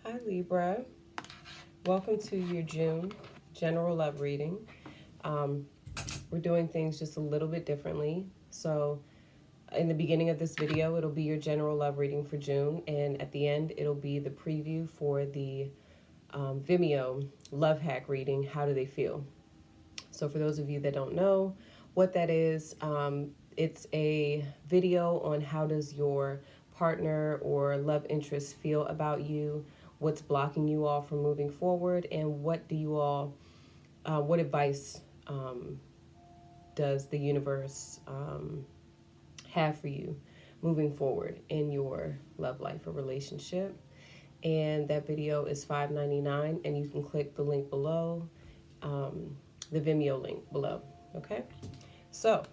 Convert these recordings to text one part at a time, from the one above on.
Hi Libra, welcome to your June general love reading. Um, we're doing things just a little bit differently. So in the beginning of this video, it'll be your general love reading for June, and at the end, it'll be the preview for the Vimeo love hack reading, How Do They Feel? So for those of you that don't know what that is, it's a video on how does your partner or love interest feel about you, what's blocking you all from moving forward, and what do you all, what advice does the universe have for you moving forward in your love life or relationship. And that video is $5.99, and you can click the link below, the Vimeo link below. Okay, so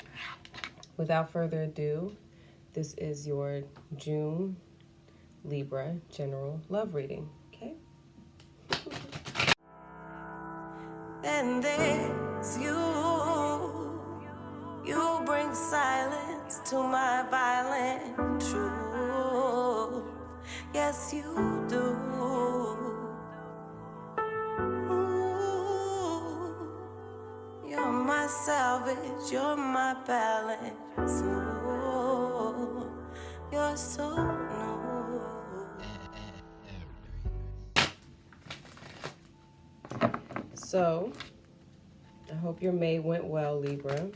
without further ado, this is your June Libra general love reading. Okay. Then there's you. You bring silence to my violent truth. Yes, you do. Ooh, you're my salvage, you're my balance. Ooh, you're so new. So, I hope your May went well, Libra.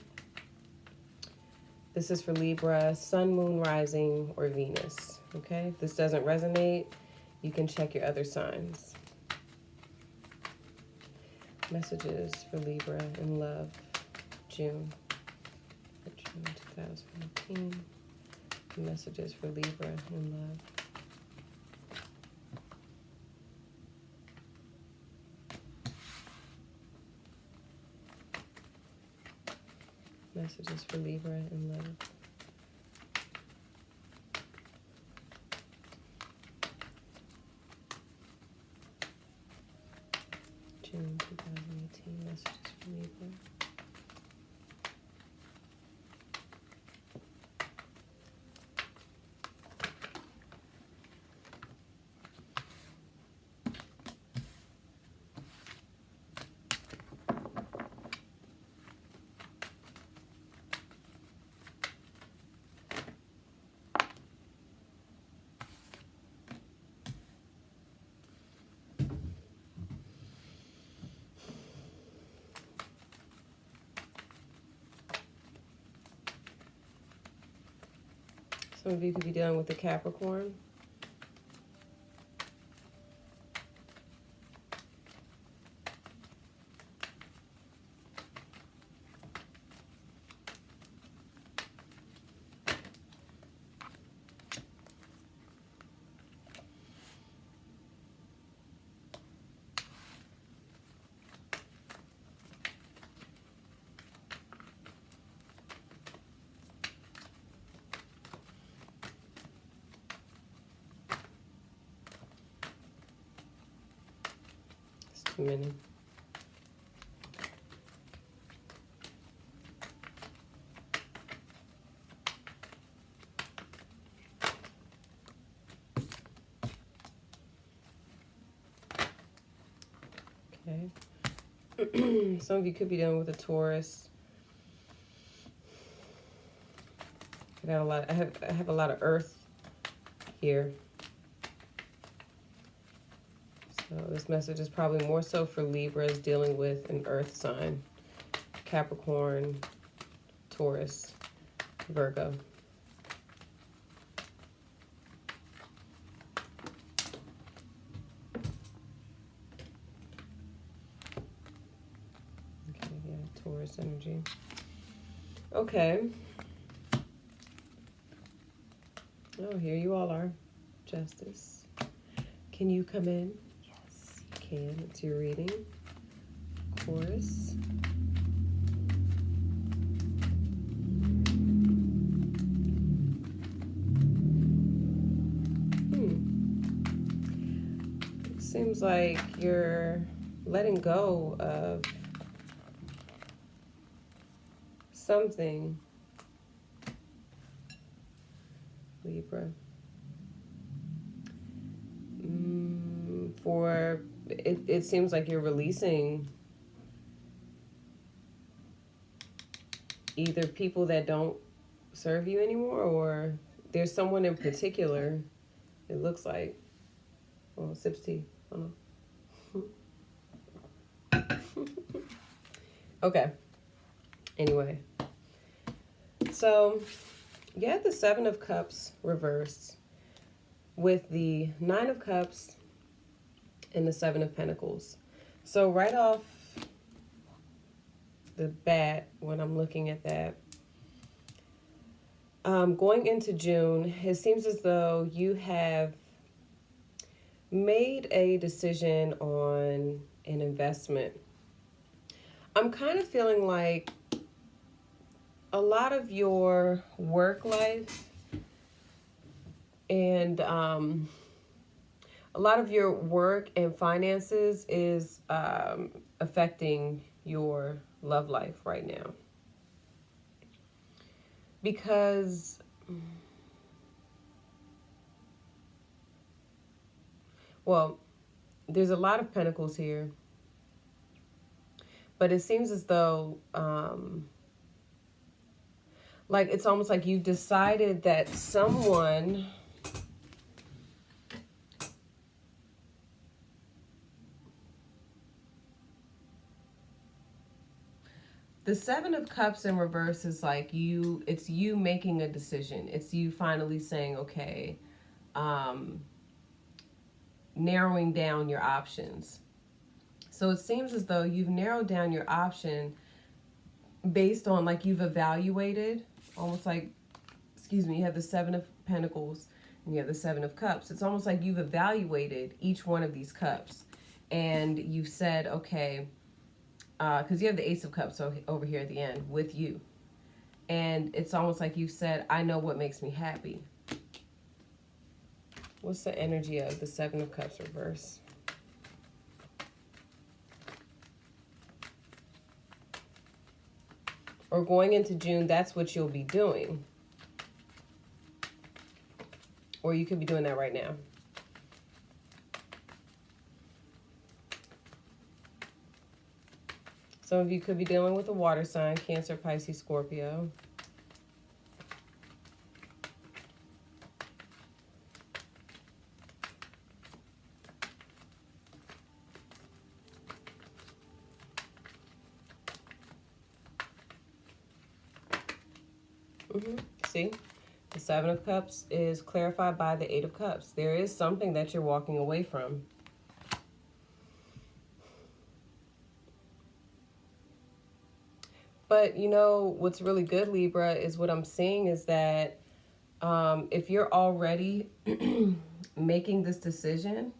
This is for Libra, Sun, Moon, Rising, or Venus. Okay, if this doesn't resonate, you can check your other signs. Messages for Libra in love, June 2018. Messages for Libra in love. Messages for Libra in love. June 2018. Messages for Libra. Some of you could be dealing with the Capricorn. It's too many. Okay. Some of you could be dealing with a Taurus. I got a lot. I have a lot of Earth here. So this message is probably more so for Libras dealing with an Earth sign: Capricorn, Taurus, Virgo. Okay, yeah, Taurus energy. Okay. Oh, here you all are. Justice. Can you come in? Yes, you can. It's your reading. Chorus. It seems like you're letting go of something, Libra. for, it seems like you're releasing either people that don't serve you anymore, or there's someone in particular, it looks like. Well, sips tea. I don't know. Okay. Anyway. So, you had the Seven of Cups reversed with the Nine of Cups and the Seven of Pentacles. So, right off the bat, when I'm looking at that, going into June, it seems as though you have made a decision on an investment. I'm kind of feeling like a lot of your work life and a lot of your work and finances is affecting your love life right now. Because well, there's a lot of pentacles here, but it seems as though like it's almost like you've decided that someone the Seven of Cups in reverse is like it's you making a decision. It's you finally saying, okay, narrowing down your options. So it seems as though you've narrowed down your option based on, like, you've evaluated, almost like, excuse me, you have the Seven of Pentacles and you have the Seven of Cups. It's almost like you've evaluated each one of these cups and you've said, okay, because you have the Ace of Cups over here at the end with you. And it's almost like you've said, I know what makes me happy. What's the energy of the Seven of Cups reverse? Or going into June, that's what you'll be doing. Or you could be doing that right now. Some of you could be dealing with a water sign, Cancer, Pisces, Scorpio. See, the Seven of Cups is clarified by the Eight of Cups. There is something that you're walking away from. But, you know, what's really good, Libra, is what I'm seeing is that if you're already making this decision,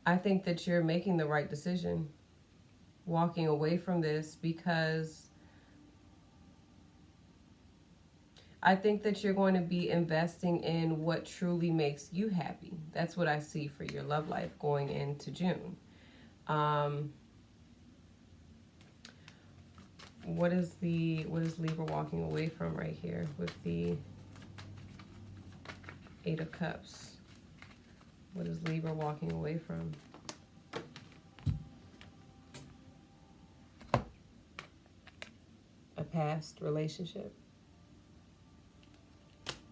I think that you're making the right decision, walking away from this, because I think that you're going to be investing in what truly makes you happy. That's what I see for your love life going into June. What is Libra walking away from right here with the Eight of Cups? What is Libra walking away from? A past relationship.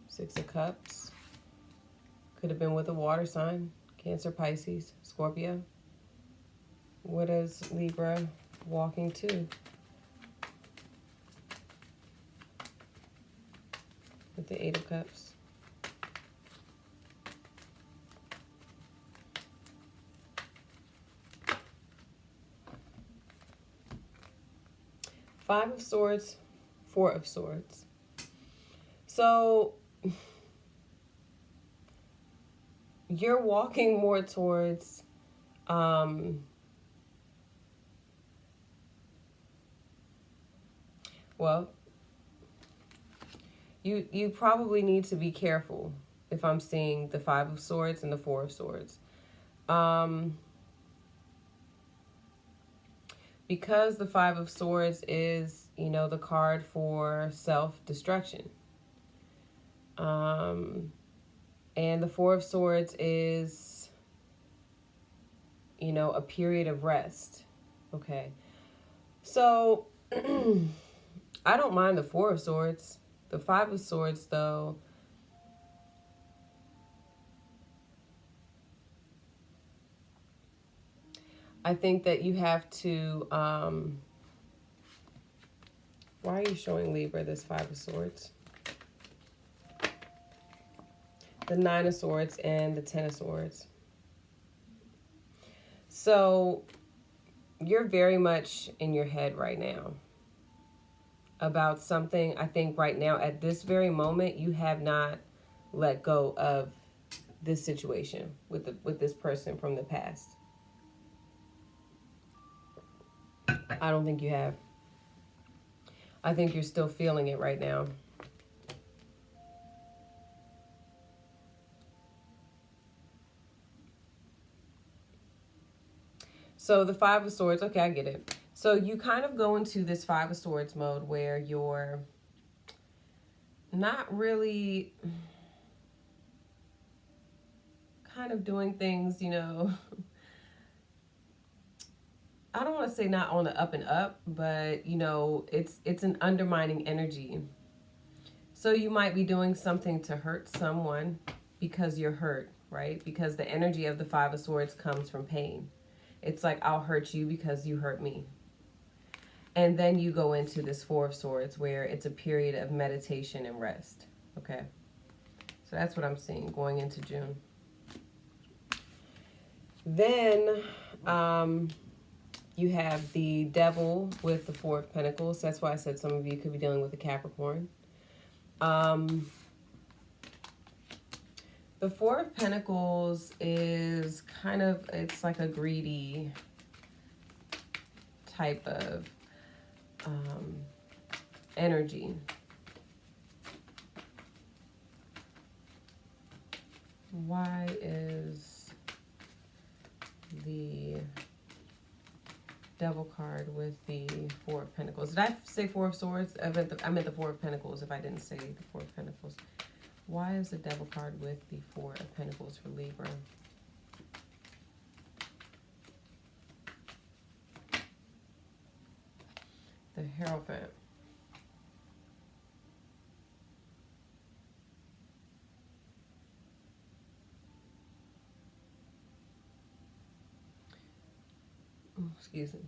Six of Cups. Could have been with a water sign. Cancer, Pisces, Scorpio. What is Libra walking to? With the Eight of Cups. Five of Swords, Four of Swords. So you're walking more towards well, you probably need to be careful if I'm seeing the Five of Swords and the Four of Swords. Because the Five of Swords is, you know, the card for self-destruction. And the Four of Swords is you know, a period of rest. Okay. So, I don't mind the Four of Swords. The Five of Swords, though, I think that you have to, why are you showing Libra this Five of Swords? The Nine of Swords and the Ten of Swords. So you're very much in your head right now about something. I think right now at this very moment you have not let go of this situation with this person from the past. I don't think you have. I think you're still feeling it right now. So the Five of Swords, okay, I get it. So you kind of go into this Five of Swords mode where you're not really kind of doing things, you know, I don't want to say not on the up and up, but, you know, it's an undermining energy. So you might be doing something to hurt someone because you're hurt, right? Because the energy of the Five of Swords comes from pain. It's like, I'll hurt you because you hurt me. And then you go into this Four of Swords where it's a period of meditation and rest. Okay. So that's what I'm seeing going into June. Then you have the Devil with the Four of Pentacles. That's why I said some of you could be dealing with a Capricorn. The Four of Pentacles is kind of, it's like a greedy type of energy. Why is the Devil card with the Four of Pentacles? Did I say Four of Swords? I meant the Four of Pentacles if I didn't say the Four of Pentacles. Why is the Devil card with the Four of Pentacles for Libra? The Hierophant. Excuse me.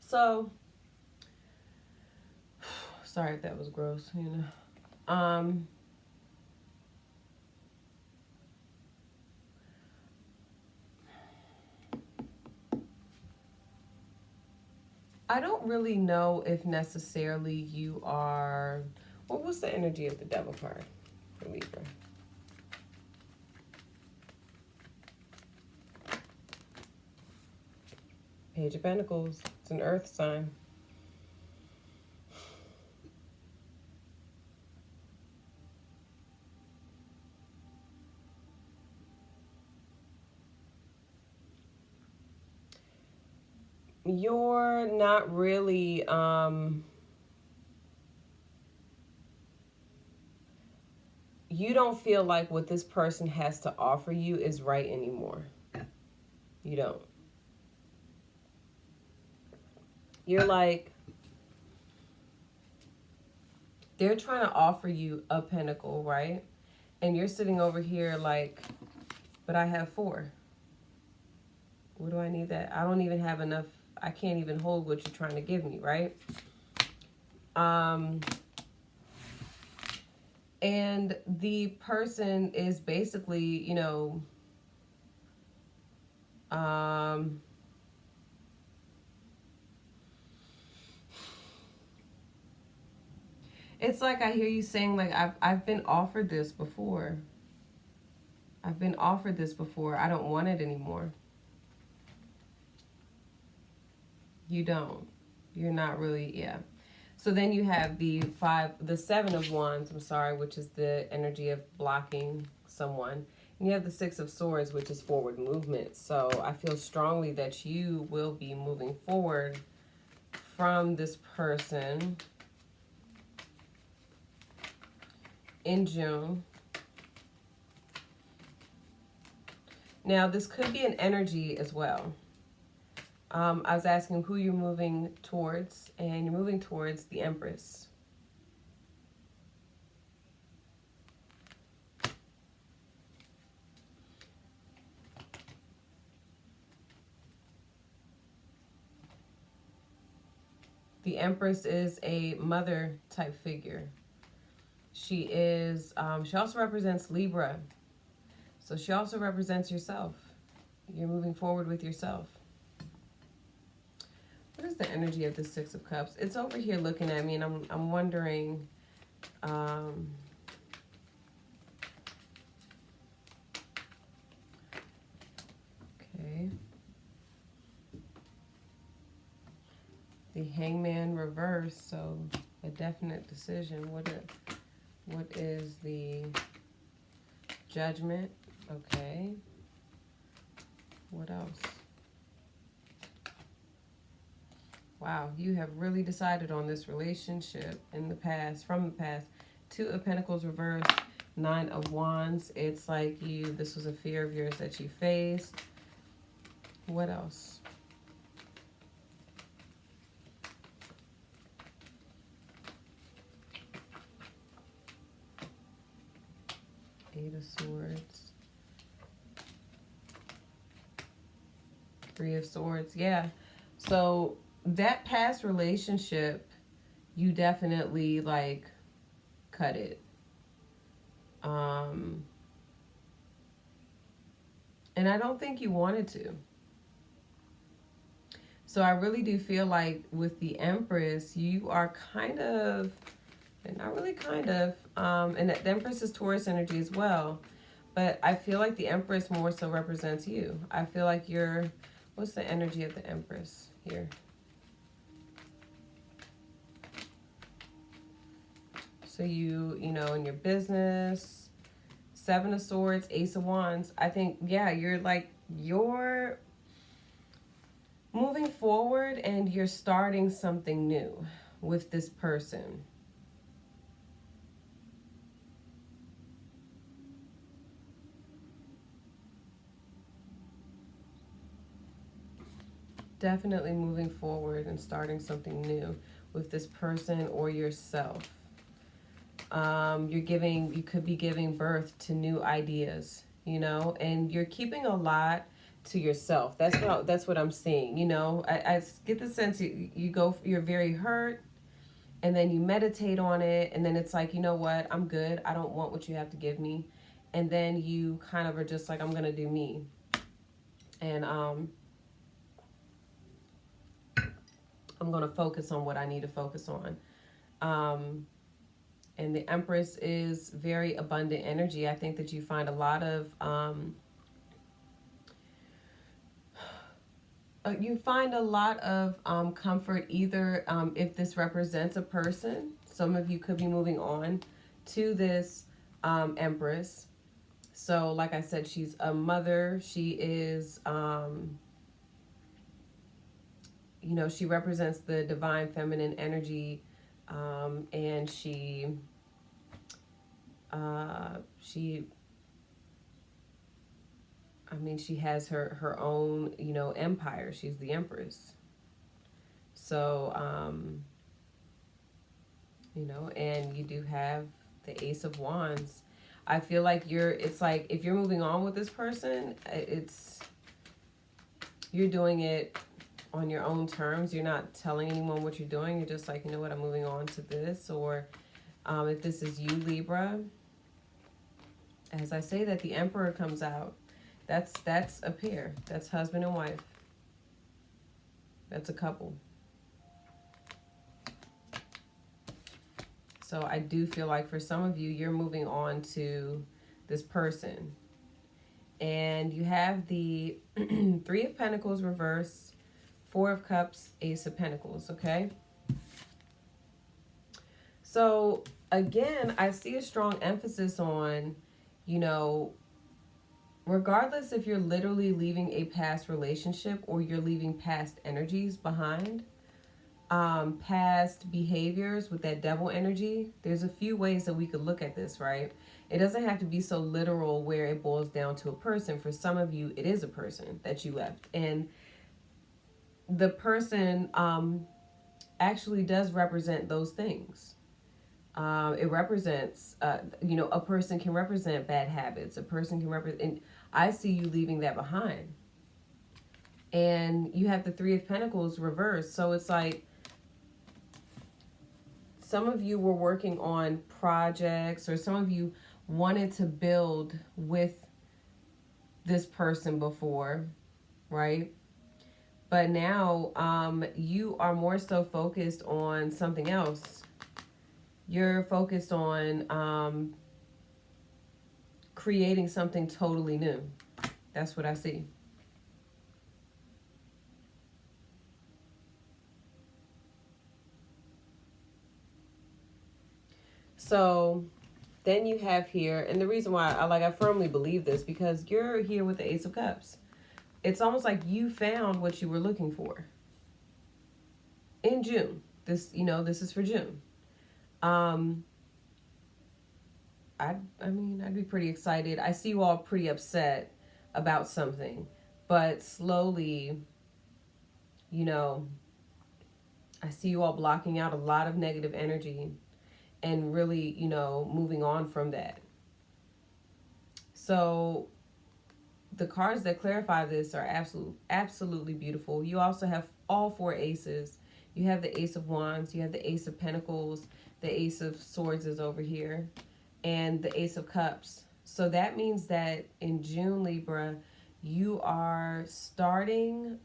So, sorry if that was gross, you know. I don't really know if necessarily you are... Well, what's the energy of the Devil card for Libra? Page of Pentacles. It's an earth sign. You're not really you don't feel like what this person has to offer you is right anymore. You don't. You're like, they're trying to offer you a pentacle, right? And you're sitting over here like, but I have four. What do I need that? I don't even have enough. I can't even hold what you're trying to give me, right? And the person is basically, you know, it's like I hear you saying, like, I've been offered this before. I've been offered this before. I don't want it anymore. You don't. You're not really, yeah. So then you have the Seven of Wands, I'm sorry, which is the energy of blocking someone. And you have the Six of Swords, which is forward movement. So I feel strongly that you will be moving forward from this person in June. Now, this could be an energy as well. I was asking who you're moving towards, and you're moving towards the Empress. The Empress is a mother type figure. She is, she also represents Libra. So she also represents yourself. You're moving forward with yourself. What is the energy of the Six of Cups? It's over here looking at me, and I'm wondering, okay. The Hangman reverse, so a definite decision. What is the Judgment? Okay. What else? Wow, you have really decided on this relationship in the past, from the past. Two of Pentacles reverse, Nine of Wands. It's like this was a fear of yours that you faced. What else? Eight of Swords. Three of Swords. Yeah. So that past relationship, you definitely like cut it. And I don't think you wanted to. So I really do feel like with the Empress, you are kind of, and not really kind of, and the Empress is Taurus energy as well. But I feel like the Empress more so represents you. I feel like you're, what's the energy of the Empress here? So you know, in your business, Seven of Swords, Ace of Wands. I think, yeah, you're moving forward and you're starting something new with this person. Definitely moving forward and starting something new with this person or yourself. You could be giving birth to new ideas, you know, and you're keeping a lot to yourself. That's what I'm seeing, you know. I get the sense you're very hurt, and then you meditate on it, and then it's like, you know what, I'm good. I don't want what you have to give me. And then you kind of are just like, I'm going to do me. And I'm going to focus on what I need to focus on. And the Empress is very abundant energy. I think that you find a lot of comfort either if this represents a person. Some of you could be moving on to this Empress. So like I said, she's a mother. She is, you know, she represents the divine feminine energy. And she has her own, you know, empire. She's the Empress. So, you know, and you do have the Ace of Wands. I feel like it's like, if you're moving on with this person, you're doing it on your own terms. You're not telling anyone what you're doing. You're just like, you know what, I'm moving on to this. Or if this is you, Libra, as I say that the Emperor comes out, that's a pair. That's husband and wife. That's a couple. So I do feel like for some of you, you're moving on to this person. And you have the Three of Pentacles reverse, Four of Cups, Ace of Pentacles, okay? So, again, I see a strong emphasis on, you know, regardless if you're literally leaving a past relationship or you're leaving past energies behind, past behaviors with that devil energy, there's a few ways that we could look at this, right? It doesn't have to be so literal where it boils down to a person. For some of you, it is a person that you left. And the person actually does represent those things. It represents, a person can represent bad habits. A person can represent, I see you leaving that behind. And you have the Three of Pentacles reversed. So it's like some of you were working on projects, or some of you wanted to build with this person before, right? But now you are more so focused on something else. You're focused on creating something totally new. That's what I see. So then you have here, and the reason why I firmly believe this, because you're here with the Ace of Cups. It's almost like you found what you were looking for in June. This is for June. I'd be pretty excited. I see you all pretty upset about something, but slowly, I see you all blocking out a lot of negative energy and really, moving on from that. So the cards that clarify this are absolutely beautiful. You also have all four aces. You have the Ace of Wands, you have the Ace of Pentacles, the Ace of Swords is over here, and the Ace of Cups. So that means that in June, Libra, you are starting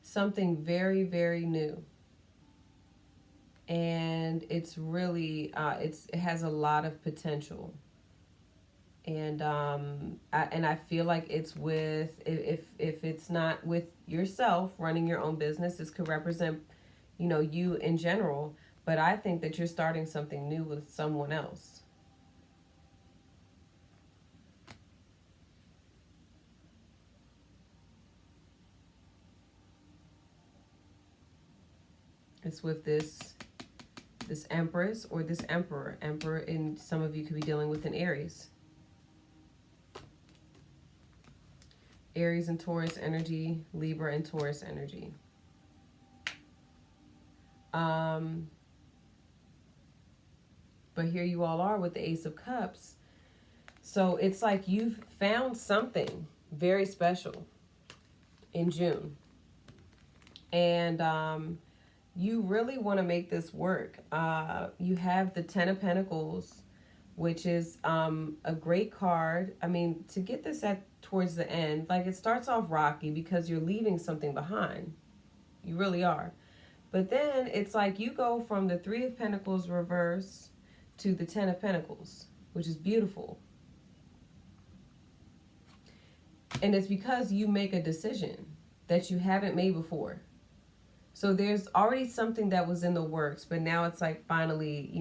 something very, very new. And it's really, it has a lot of potential. And I feel like it's with, if it's not with yourself running your own business, this could represent, you in general. But I think that you're starting something new with someone else. It's with this Empress or this Emperor. Emperor, and some of you could be dealing with an Aries. Aries and Taurus energy, Libra and Taurus energy. But here you all are with the Ace of Cups. So it's like you've found something very special in June. And you really want to make this work. You have the Ten of Pentacles, which is a great card. I mean, to get this towards the end, like it starts off rocky because you're leaving something behind. You really are. But then it's like you go from the Three of Pentacles reverse to the Ten of Pentacles, which is beautiful. And it's because you make a decision that you haven't made before. So there's already something that was in the works, but now it's like finally,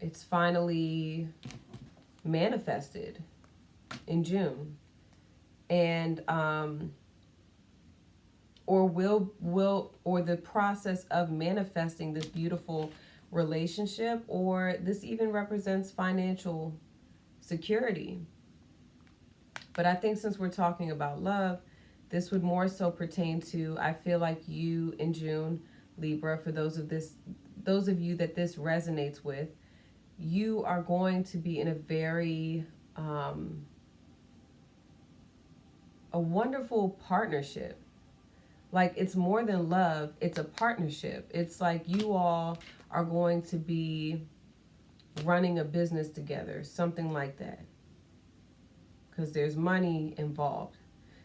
it's finally manifested in June. And or the process of manifesting this beautiful relationship, or this even represents financial security. But I think since we're talking about love, this would more so pertain to, I feel like you in June, Libra, for those of you that this resonates with, you are going to be in a very a wonderful partnership. Like, it's more than love, it's a partnership. It's like you all are going to be running a business together, something like that. Because there's money involved.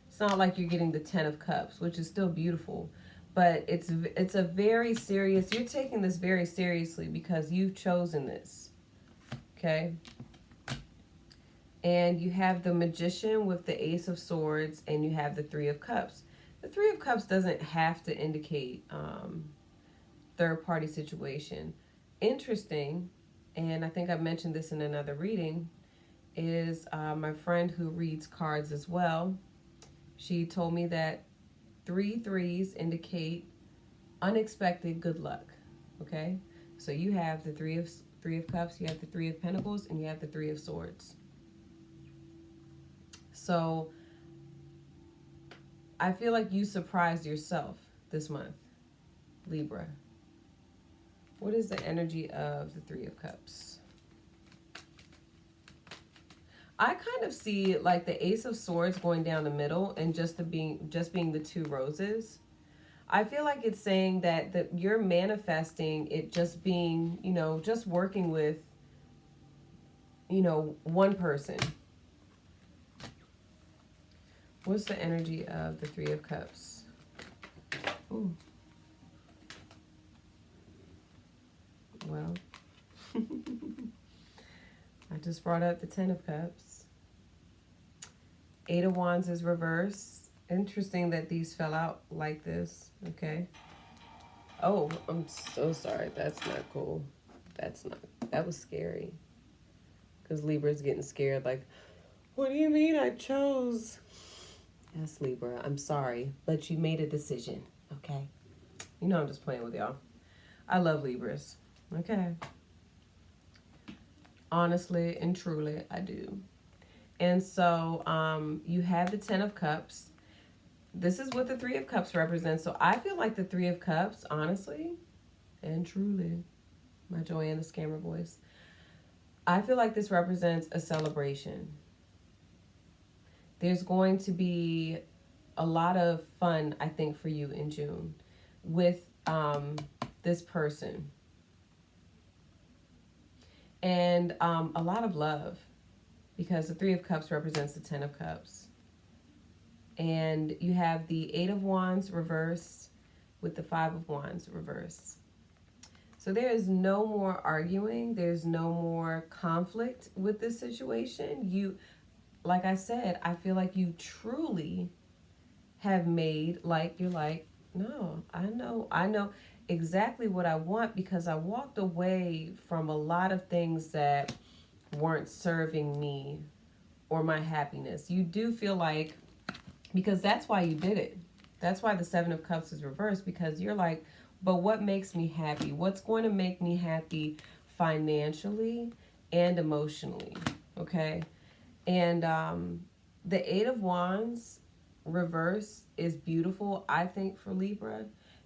It's not like you're getting the Ten of Cups, which is still beautiful, but it's a very serious, you're taking this very seriously because you've chosen this, okay? And you have the Magician with the Ace of Swords, and you have the Three of Cups. The Three of Cups doesn't have to indicate third-party situation. Interesting, and I think I mentioned this in another reading, is my friend who reads cards as well. She told me that 3 threes indicate unexpected good luck. Okay, so you have the three of Cups, you have the Three of Pentacles, and you have the Three of Swords. So I feel like you surprised yourself this month, Libra. What is the energy of the Three of Cups? I kind of see like the Ace of Swords going down the middle and just being the two roses. I feel like it's saying that you're manifesting it just being, you know, just working with, you know, one person. What's the energy of the Three of Cups? Ooh. Well, I just brought up the Ten of Cups. Eight of Wands is reverse. Interesting that these fell out like this. Okay. Oh, I'm so sorry. That's not cool. That was scary. Because Libra's getting scared. Like, what do you mean I chose? Yes, Libra. I'm sorry. But you made a decision. Okay. You know I'm just playing with y'all. I love Libras. Okay. Honestly and truly, I do. And so you have the Ten of Cups. This is what the Three of Cups represents. So I feel like the Three of Cups, honestly and truly, my Joanna Scammer voice, I feel like this represents a celebration. There's going to be a lot of fun, I think, for you in June with this person. And a lot of love, because the Three of Cups represents the Ten of Cups. And you have the Eight of Wands reverse with the Five of Wands reverse. So there is no more arguing. There's no more conflict with this situation. You, like I said, I feel like you truly have made, like, you're like, no, I know exactly what I want, because I walked away from a lot of things that weren't serving me or my happiness. You do feel like, because that's why you did it. That's why the Seven of Cups is reversed, because you're like, but what makes me happy? What's going to make me happy financially and emotionally? Okay. And the Eight of Wands reverse is beautiful, I think, for Libra,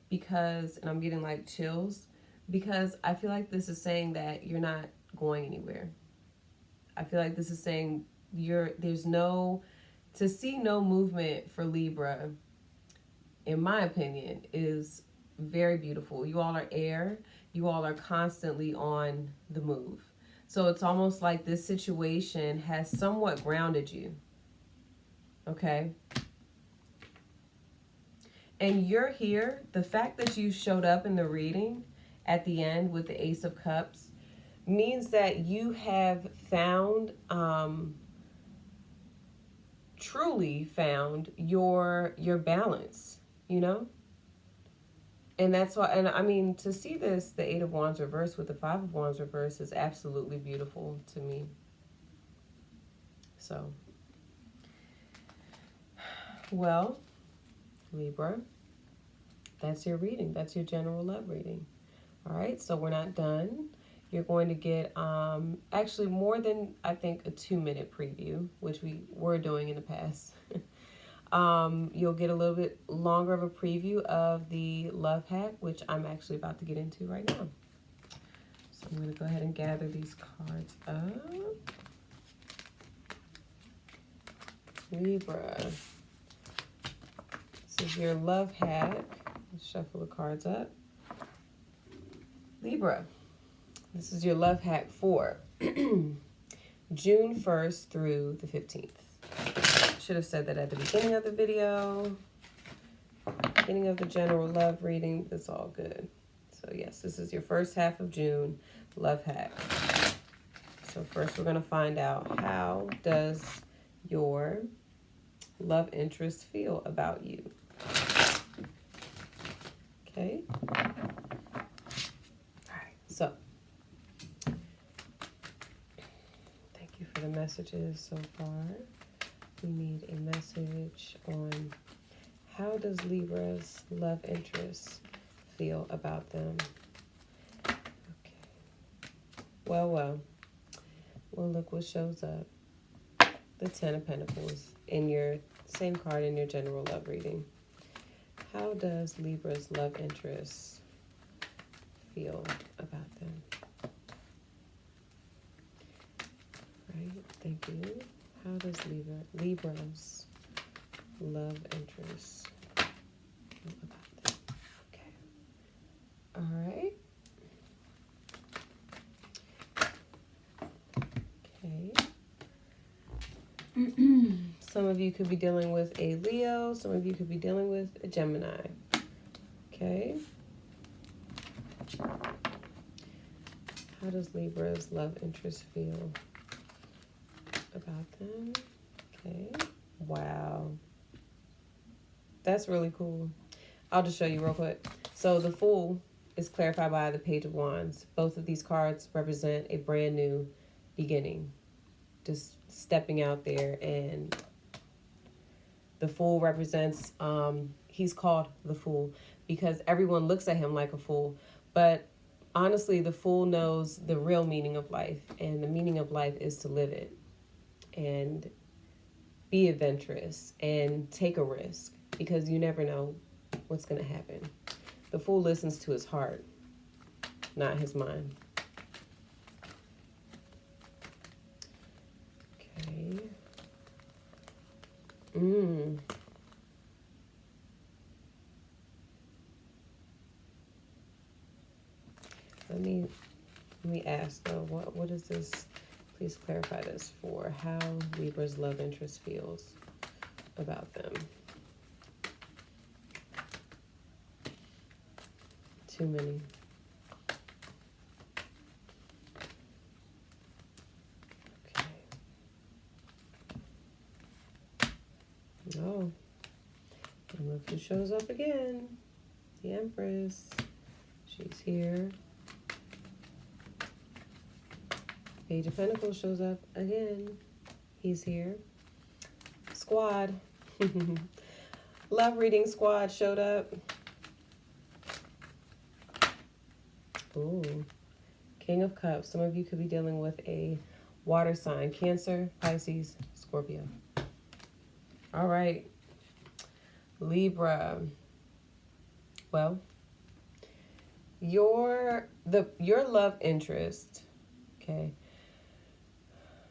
because, and I'm getting like chills, because I feel like this is saying that you're not going anywhere. I feel like this is saying to see no movement for Libra, in my opinion, is very beautiful. You all are air. You all are constantly on the move. So it's almost like this situation has somewhat grounded you. Okay? And you're here. The fact that you showed up in the reading at the end with the Ace of Cups means that you have found, truly found your balance, you know? And that's why, and I mean, to see this, the Eight of Wands reverse with the Five of Wands reverse is absolutely beautiful to me. So, well, Libra, that's your reading. That's your general love reading. All right, so we're not done. You're going to get actually more than, I think, a 2-minute preview, which we were doing in the past. You'll get a little bit longer of a preview of the love hack, which I'm actually about to get into right now. So I'm going to go ahead and gather these cards up. Libra. This is your love hack. Let's shuffle the cards up. Libra. This is your love hack for June 1st through the 15th. Should have said that at the beginning of the video. Beginning of the general love reading. It's all good. So yes, this is your first half of June love hack. So first we're going to find out, how does your love interest feel about you? Okay. All right. So thank you for the messages so far. We need a message on, how does Libra's love interest feel about them? Okay. Well, look what shows up. the Ten of Pentacles in your same card in your general love reading. How does Libra's love interest feel about them? Right, thank you. How does Libra's love interest feel about them? Okay. All right. Okay. Some of you could be dealing with a Leo. Some of you could be dealing with a Gemini. Okay. How does Libra's love interest feel about them? Okay. Wow. That's really cool. I'll just show you real quick. So the Fool is clarified by the Page of Wands. Both of these cards represent a brand new beginning. Just stepping out there, and the Fool represents, he's called the Fool because everyone looks at him like a fool. But honestly, the Fool knows the real meaning of life, and the meaning of life is to live it and be adventurous and take a risk, because you never know what's going to happen. The Fool listens to his heart, not his mind. Okay. Let me ask though, what is this? Please clarify this for how Libra's love interest feels about them. Too many. Okay. Oh. And look who shows up again. The Empress. She's here. Page of Pentacles shows up again. He's here. Squad. Love reading squad showed up. Ooh. King of Cups. Some of you could be dealing with a water sign. Cancer, Pisces, Scorpio. All right. Libra. Well, your love interest, okay,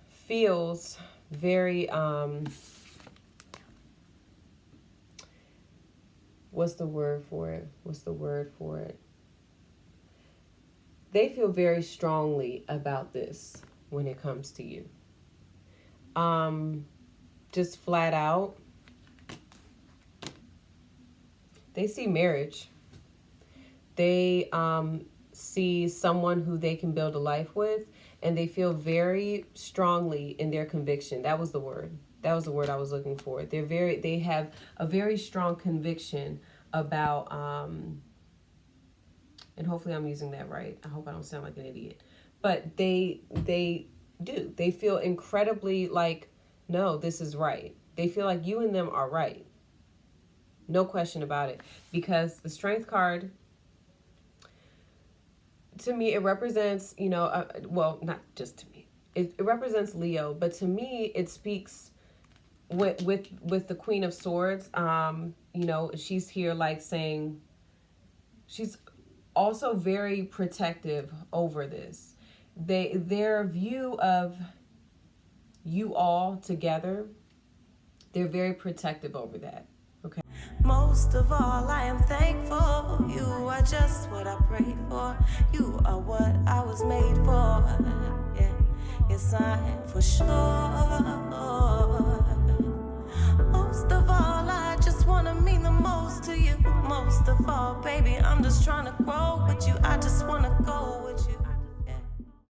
feels very what's the word for it? They feel very strongly about this when it comes to you. Just flat out, they see marriage. They see someone who they can build a life with, and they feel very strongly in their conviction. That was the word. That was the word I was looking for. They have a very strong conviction about, and hopefully I'm using that right. I hope I don't sound like an idiot. But they do. They feel incredibly like, no, this is right. They feel like you and them are right. No question about it. Because the Strength card, to me, it represents, well, not just to me. It represents Leo, but to me, it speaks with the Queen of Swords. She's here like saying, she's also very protective over this. Their view of you all together, they're very protective over that. Okay. Most of all, I am thankful. You are just what I prayed for. You are what I was made for. Yeah, yes, I am for sure. Most of all, I just want to mean the most to you. Most of all, baby, I'm just trying to grow with you. I just want to go with you.